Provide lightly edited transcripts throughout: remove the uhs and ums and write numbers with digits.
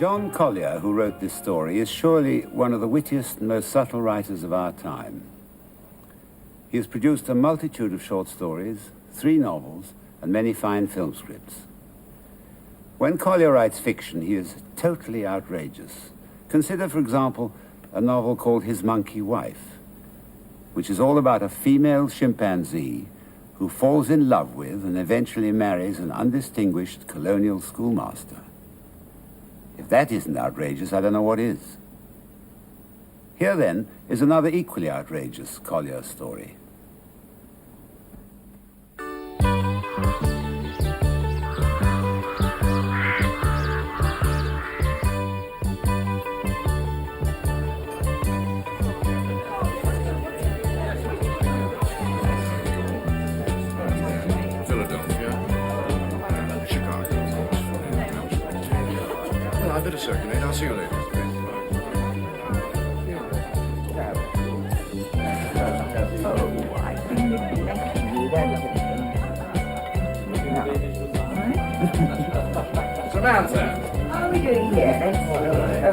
John Collier, who wrote this story, is surely one of the wittiest and most subtle writers of our time. He has produced a multitude of short stories, 3 novels, and many fine film scripts. When Collier writes fiction, he is totally outrageous. Consider, for example, a novel called His Monkey Wife, which is all about a female chimpanzee who falls in love with and eventually marries an undistinguished colonial schoolmaster. If that isn't outrageous, I don't know what is. Here, then, is another equally outrageous Collier story. I better circulate. I'll see you later. Oh, I've been neglecting you, that's Samantha! How are we doing here?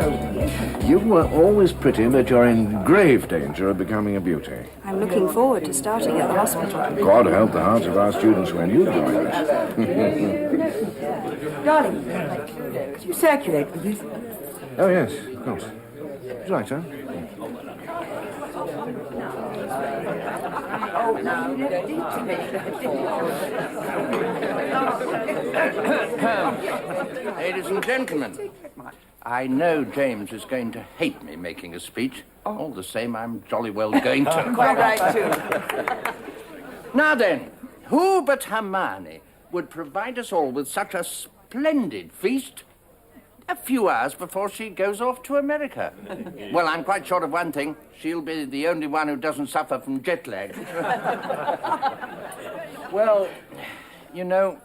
Oh, yes. You were always pretty, but you're in grave danger of becoming a beauty. I'm looking forward to starting at the hospital. God help the hearts of our students when you join us. Darling, could you circulate, please? Oh, yes, of course. Would you like so? Oh, no, you don't need to make that. Ladies and gentlemen, I know James is going to hate me making a speech. All the same, I'm jolly well going to. Quite right, too. Now then, who but Hermione would provide us all with such a splendid feast a few hours before she goes off to America? Well, I'm quite sure of one thing. She'll be the only one who doesn't suffer from jet lag. Well, you know,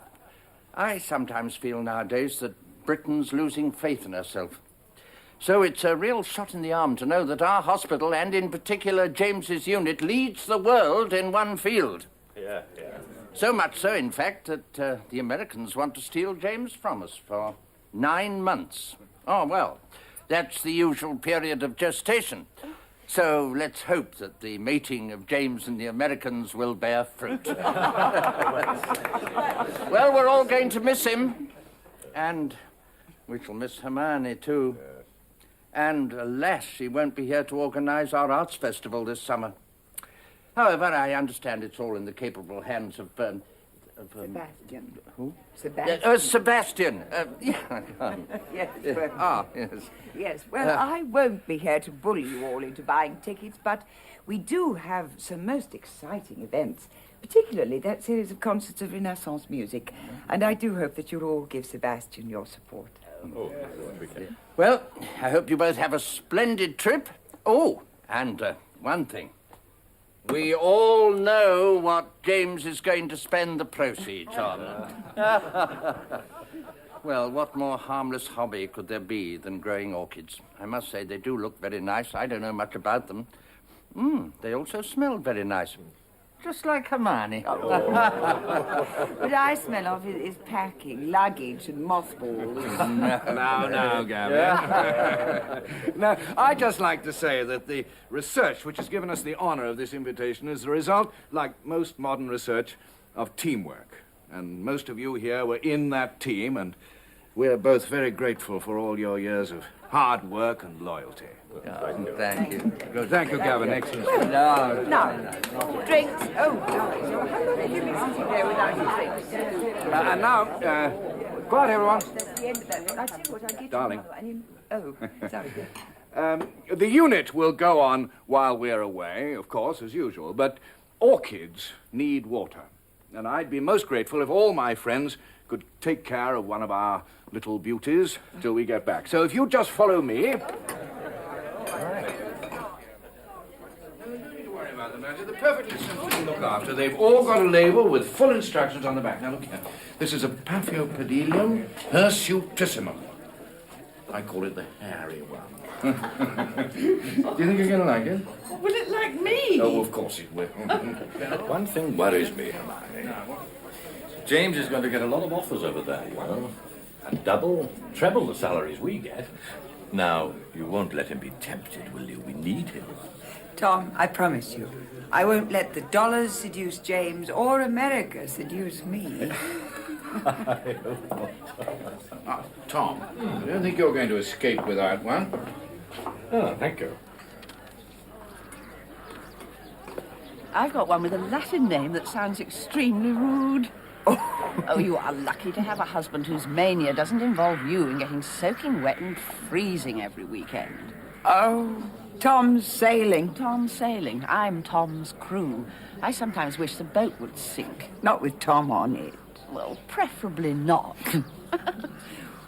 I sometimes feel nowadays that Britain's losing faith in herself. So it's a real shot in the arm to know that our hospital, and in particular James's unit, leads the world in one field. Yeah. So much so, in fact, that the Americans want to steal James from us for 9 months. Oh, well, that's the usual period of gestation. So let's hope that the mating of James and the Americans will bear fruit. Well, we're all going to miss him. And we shall miss Hermione, too. And, alas, she won't be here to organize our arts festival this summer. However, I understand it's all in the capable hands of Sebastian. Who? Sebastian. Sebastian. Yes, well, Yes. yes. Well, I won't be here to bully you all into buying tickets, but we do have some most exciting events, particularly that series of concerts of Renaissance music, and I do hope that you'll all give Sebastian your support. Well, I hope you both have a splendid trip. Oh, and one thing. We all know what James is going to spend the proceeds on. Well, what more harmless hobby could there be than growing orchids? I must say, they do look very nice. I don't know much about them. They also smell very nice. Just like Hermione. What I smell of is packing, luggage, and mothballs. Now, Gavin. Now, I'd just like to say that the research which has given us the honor of this invitation is the result, like most modern research, of teamwork. And most of you here were in that team, and we're both very grateful for all your years of hard work and loyalty. Thank you. Good. Thank you, Gavin. Excellent. No. Drinks. Oh, darling. So how long have you been sitting there without your drinks? And now, quiet, everyone. That's the end of that. I see what I get. Darling. Oh, sorry. The unit will go on while we're away, of course, as usual, but orchids need water. And I'd be most grateful if all my friends could take care of one of our little beauties till we get back. So if you just follow me... They're perfectly simple to look after. They've all got a label with full instructions on the back. Now, look here. This is a Paphiopedilum hirsutissimum. I call it the hairy one. Do you think you're going to like it? Will it like me? Oh, of course it will. One thing worries me, Hermione. James is going to get a lot of offers over there, you know. And double, treble the salaries we get. Now, you won't let him be tempted, will you? We need him. Tom, I promise you, I won't let the dollars seduce James or America seduce me. Tom, I don't think you're going to escape without one. Oh, thank you. I've got one with a Latin name that sounds extremely rude. Oh, you are lucky to have a husband whose mania doesn't involve you in getting soaking wet and freezing every weekend. Oh, Tom's sailing. Tom's sailing. I'm Tom's crew. I sometimes wish the boat would sink. Not with Tom on it. Well, preferably not.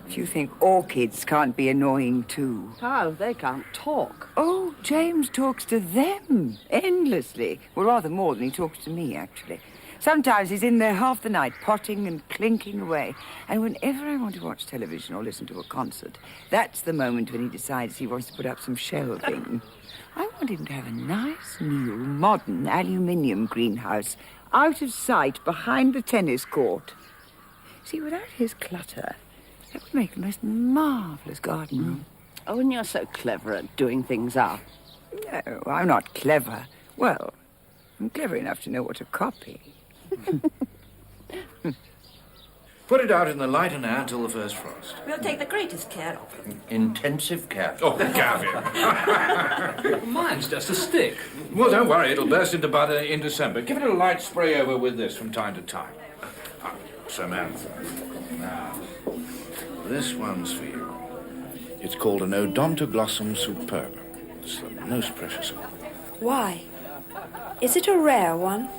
If you think orchids can't be annoying too. Oh, they can't talk. Oh, James talks to them endlessly. Well, rather more than he talks to me, actually. Sometimes he's in there half the night, potting and clinking away. And whenever I want to watch television or listen to a concert, that's the moment when he decides he wants to put up some shelving. I want him to have a nice, new, modern aluminium greenhouse out of sight behind the tennis court. See, without his clutter, that would make the most marvellous garden room. Oh, and you're so clever at doing things up. No, I'm not clever. Well, I'm clever enough to know what to copy. Put it out in the light and air until the first frost. We'll take the greatest care of him. Intensive care. Oh, Gavin. Mine's just a stick. Well, don't worry, it'll burst into bud in December. Give it a light spray over with this from time to time. Samantha. Now, this one's for you. It's called an Odontoglossum superbum. It's the most precious one. Why? Is it a rare one?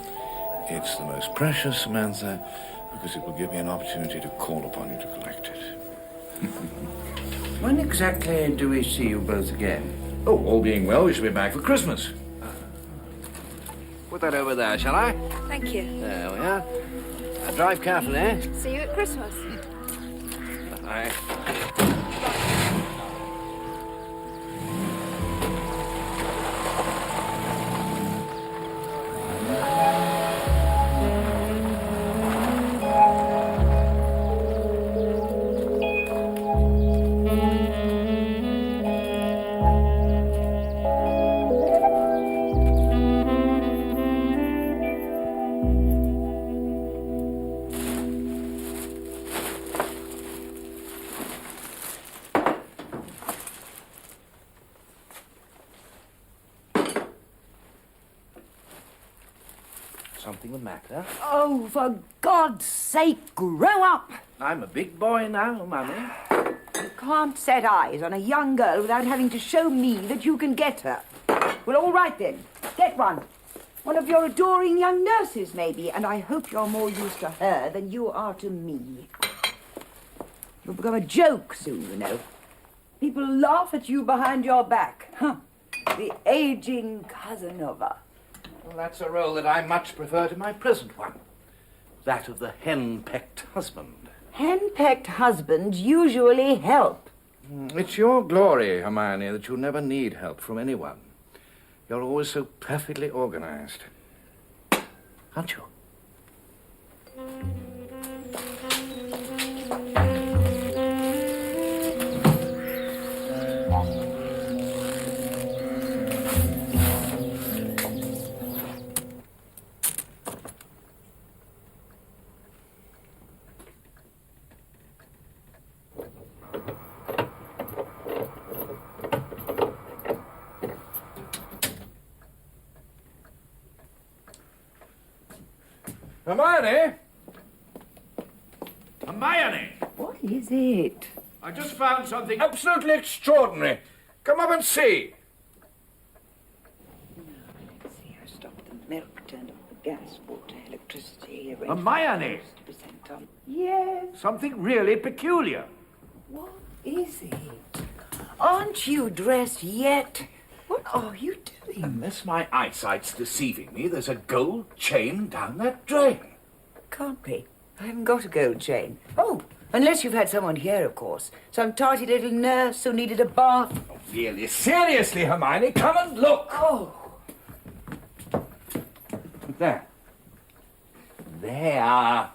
It's the most precious, Samantha, because it will give me an opportunity to call upon you to collect it. When exactly do we see you both again? Oh, all being well, we shall be back for Christmas. Put that over there, shall I? Thank you. There we are. Now drive carefully, eh? See you at Christmas. Bye. Something the matter? Oh, for God's sake, grow up! I'm a big boy now, Mummy. You can't set eyes on a young girl without having to show me that you can get her. Well, all right then. Get one. One of your adoring young nurses, maybe, and I hope you're more used to her than you are to me. You'll become a joke soon, you know. People laugh at you behind your back. Huh. The aging Casanova. Well, that's a role that I much prefer to my present one. That of the hen-pecked husband. Hen-pecked husbands usually help. It's your glory, Hermione, that you never need help from anyone. You're always so perfectly organized. Aren't you? Hermione! Hermione! What is it? I just found something absolutely extraordinary. Come up and see. Let's see, I stopped the milk, turned off the gas, water, electricity, arranged Hermione! to be sent on. Yes, Something really peculiar. what is it? Aren't you dressed yet? What are you doing? Unless my eyesight's deceiving me, there's a gold chain down that drain. Can't be. I haven't got a gold chain. Oh, unless you've had someone here, of course. Some tarty little nurse who needed a bath. Oh, really? Seriously, Hermione, come and look. Oh, There. There.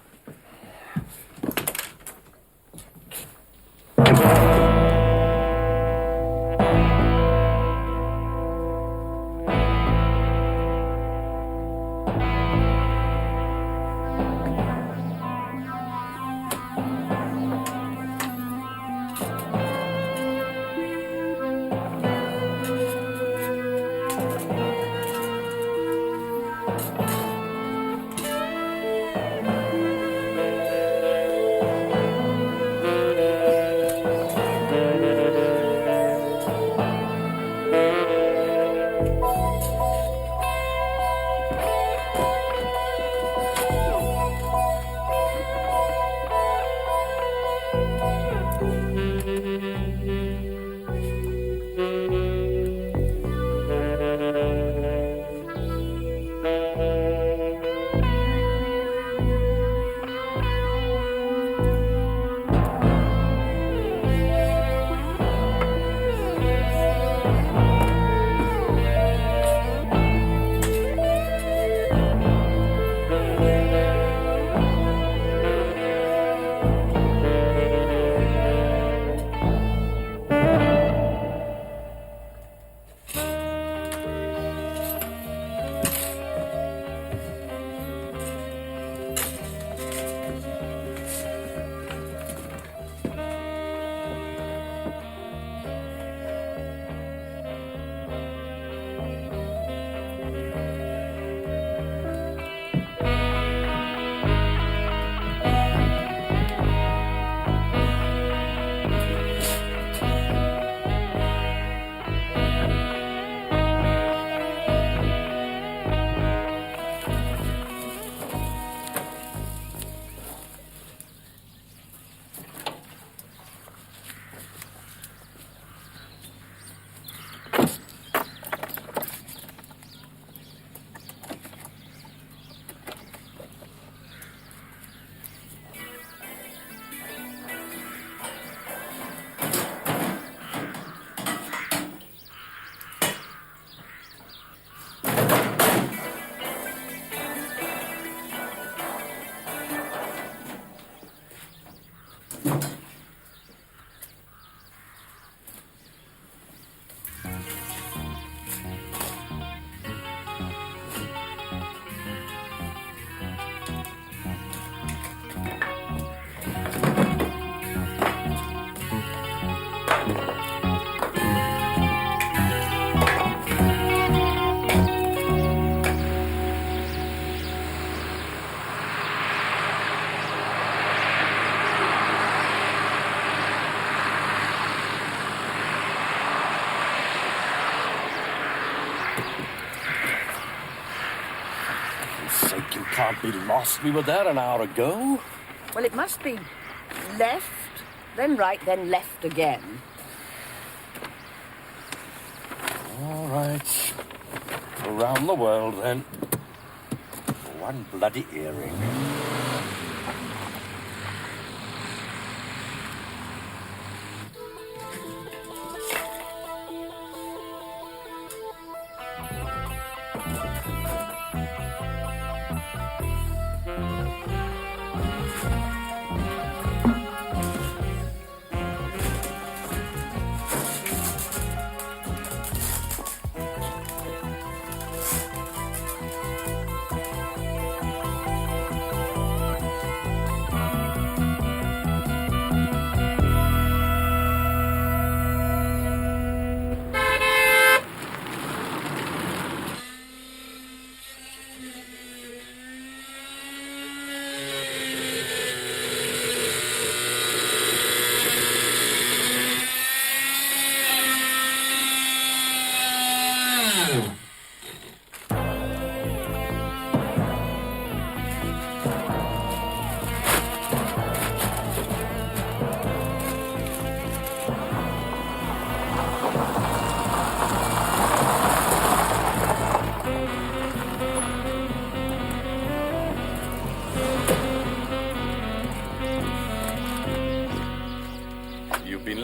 can't be lost. We were there an hour ago. Well, it must be left, then right, then left again. All right. Around the world, then. One bloody earring.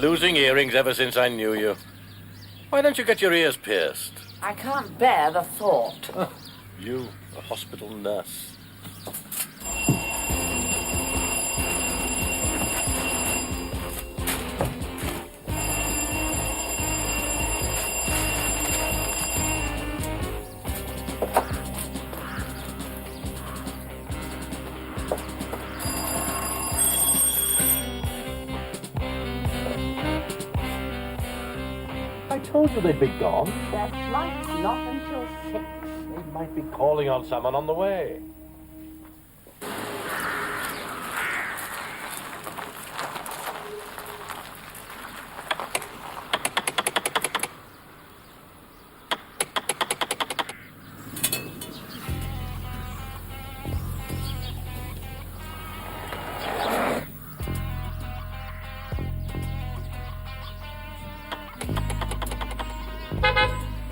Losing earrings ever since I knew you. Why don't you get your ears pierced? I can't bear the thought. You, a hospital nurse. I told you they'd be gone. Their flight's not until 6. They might be calling on someone on the way.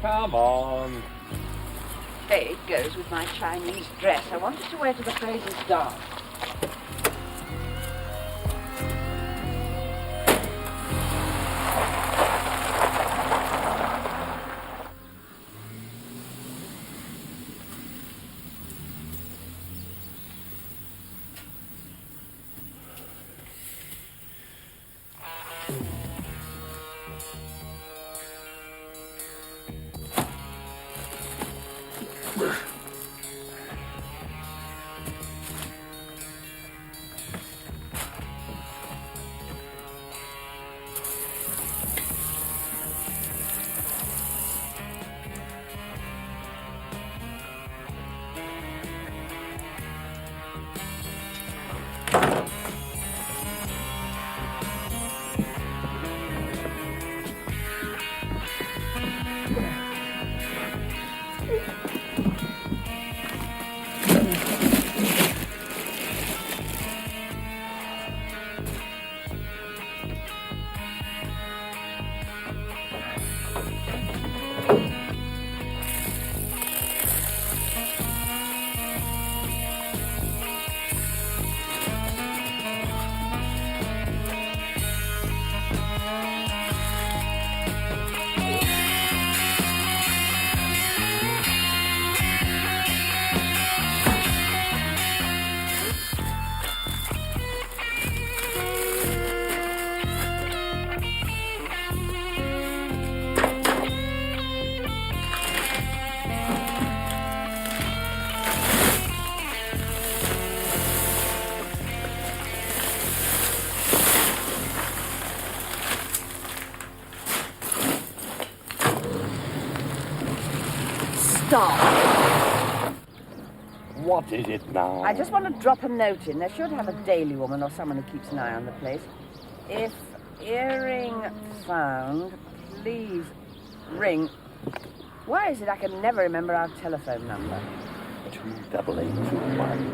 Come on. Hey, it goes with my Chinese dress. I wanted to wear to the Fraser's dance. Stop. What is it now? I just want to drop a note in. They should have a daily woman or someone who keeps an eye on the place. If earring found, please ring. Why is it I can never remember our telephone number? 2821.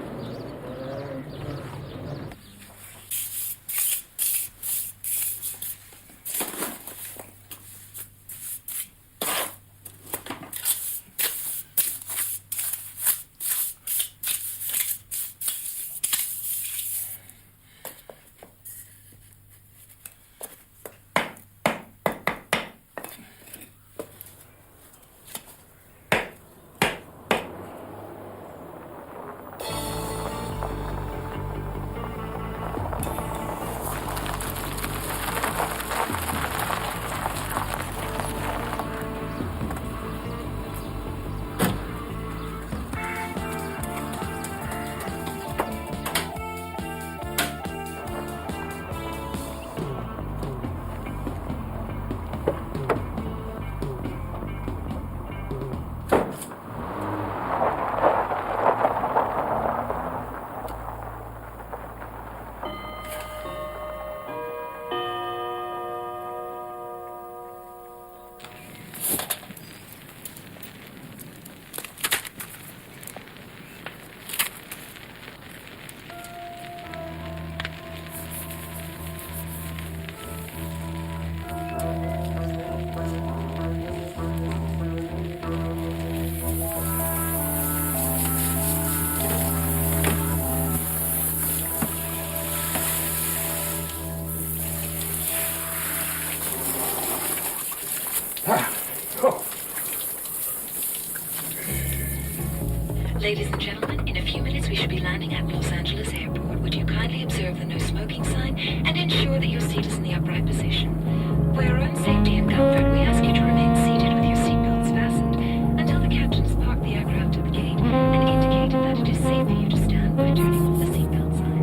Ladies and gentlemen, in a few minutes we should be landing at Los Angeles Airport. Would you kindly observe the no smoking sign and ensure that your seat is in the upright position? For your own safety and comfort, we ask you to remain seated with your seatbelts fastened until the captain has parked the aircraft at the gate and indicated that it is safe for you to stand by turning off the seatbelt sign.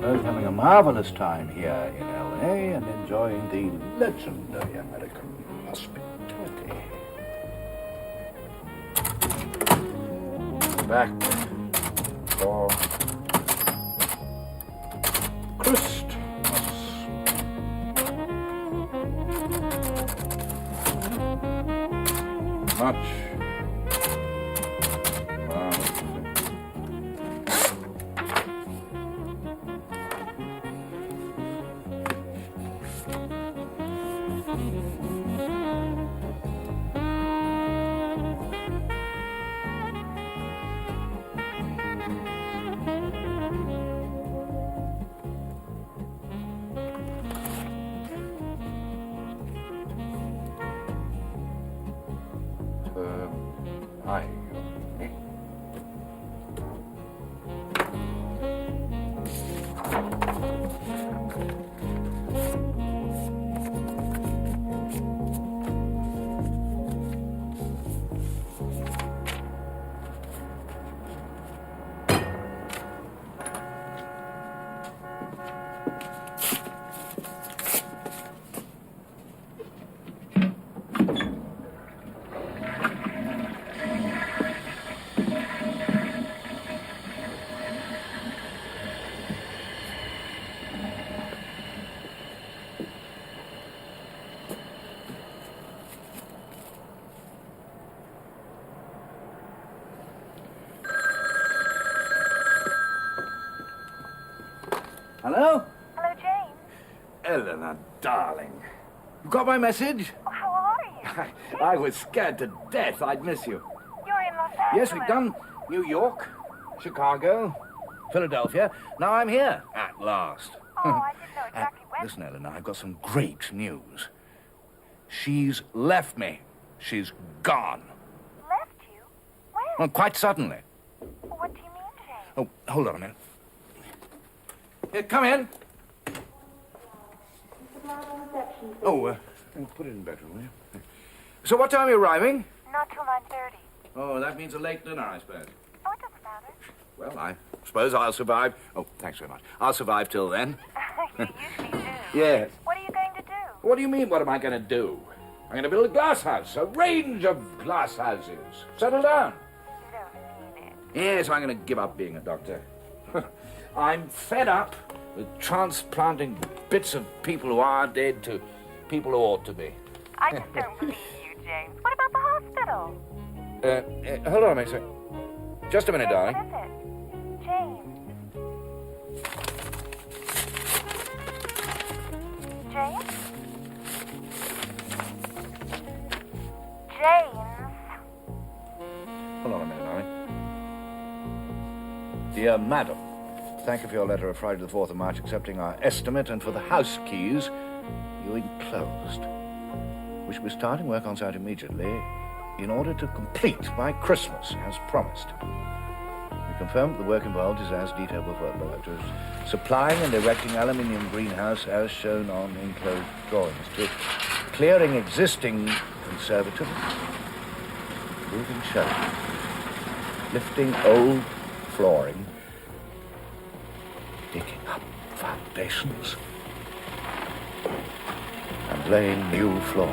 Having a marvelous time here in LA and enjoying the legendary American hospitality. Back for Christmas. Much. Hi. Hello? Hello, James. Eleanor, darling. You got my message? Oh, how are you? I was scared to death I'd miss you. You're in Los Angeles. Yes, we've done New York, Chicago, Philadelphia. Now I'm here, at last. Oh, I didn't know exactly when. Listen, Eleanor, I've got some great news. She's left me. She's gone. Left you? When? Well, quite suddenly. What do you mean, James? Oh, hold on a minute. Here, come in. Oh, put it in the bedroom, will you? So what time are you arriving? Not till 9:30. Oh, that means a late dinner, I suppose. Oh, it doesn't matter. Well, I suppose I'll survive. Oh, thanks very much. I'll survive till then. You usually do. Yes. What are you going to do? What do you mean, what am I going to do? I'm going to build a glass house, a range of glass houses. Settle down. You don't mean it. Yes, I'm going to give up being a doctor. I'm fed up with transplanting bits of people who are dead to people who ought to be. I just don't believe you, James. What about the hospital? Hold on a minute. Just a minute, darling. What is it? James. James? James? Hold on a minute, darling. Dear Madam, thank you for your letter of Friday the 4th of March accepting our estimate and for the house keys you enclosed. We shall be starting work on site immediately in order to complete by Christmas, as promised. We confirm that the work involved is as detailed before, but supplying and erecting aluminium greenhouse as shown on enclosed drawings, to clearing existing conservatory, moving shelves, lifting old flooring, digging up foundations, and laying new floor.